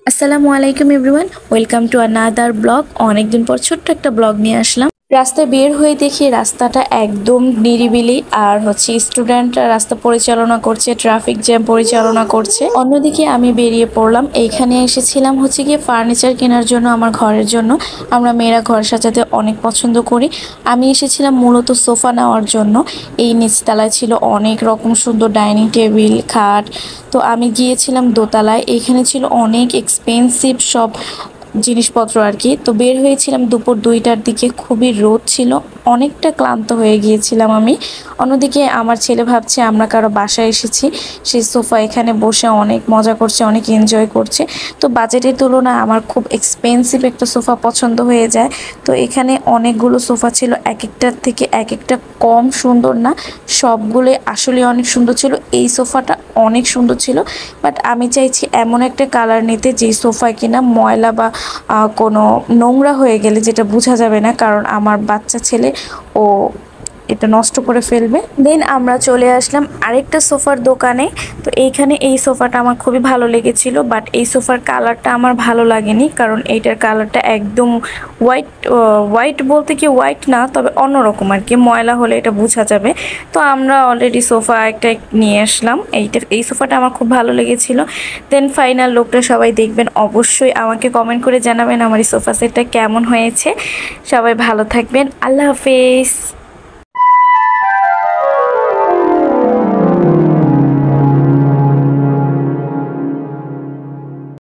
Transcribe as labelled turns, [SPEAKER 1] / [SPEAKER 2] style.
[SPEAKER 1] আসসালামু আলাইকুম everyone, welcome to another blog. অনেকদিন পর ছোট্ট একটা ব্লগ নিয়ে আসলাম। রাস্তায় বের হয়ে দেখি রাস্তাটা একদম নিরিবিলি, আর স্টুডেন্টরা রাস্তা পরিচালনা করছে, ট্রাফিক জ্যাম পরিচালনা করছে। অন্যদিকে আমি বেরিয়ে পড়লাম। এইখানে এসেছিলাম গিয়ে ফার্নিচার কেনার জন্য, আমার ঘরের জন্য। আমরা মেয়েরা ঘর সাজাতে অনেক পছন্দ করি। আমি এসেছিলাম মূলত সোফা নেওয়ার জন্য। এই নিচতলায় ছিল অনেক রকম সুন্দর ডাইনিং টেবিল, খাট। তো আমি গিয়েছিলাম দোতলায়। এখানে ছিল অনেক এক্সপেন্সিভ সব জিনিসপত্র আর কি। তো বের হয়েছিলাম দুপুর 2টার দিকে, খুবই রোদ ছিল, অনেকটা ক্লান্ত হয়ে গিয়েছিলাম আমি। অন্যদিকে আমার ছেলে ভাবছে আমরা কারো বাসায় এসেছি। সেই সোফা এখানে বসে অনেক মজা করছে, অনেক এনজয় করছে। তো বাজেটের তুলনায় আমার খুব এক্সপেন্সিভ একটা সোফা পছন্দ হয়ে যায়। তো এখানে অনেকগুলো সোফা ছিল, এক একটার থেকে এক একটা কম সুন্দর না, সবগুলো আসলে অনেক সুন্দর ছিল। এই সোফাটা অনেক সুন্দর ছিল, বাট আমি চাইছি এমন একটা কালার নিতে যেই সোফায় কিনা ময়লা বা কোনো নোংরা হয়ে গেলে যেটা বোঝা যাবে না, কারণ আমার বাচ্চা ছেলে ও এটা নষ্ট করে ফেলবে। দেন আমরা চলে আসলাম আরেকটা সোফার দোকানে। তো এইখানে এই সোফাটা আমার খুবই ভালো লেগেছিল, বাট এই সোফার কালারটা আমার ভালো লাগেনি, কারণ এইটার কালারটা একদম হোয়াইট বলতে কি হোয়াইট না, তবে অন্যরকম আর কি, ময়লা হলে এটা বোঝা যাবে। তো আমরা অলরেডি সোফা একটা নিয়ে আসলাম। এই সোফাটা আমার খুব ভালো লেগেছিল। দেন ফাইনাল লুকটা সবাই দেখবেন, অবশ্যই আমাকে কমেন্ট করে জানাবেন আমার এই সোফা সেটটা কেমন হয়েছে। সবাই ভালো থাকবেন, আল্লাহ হাফেজ।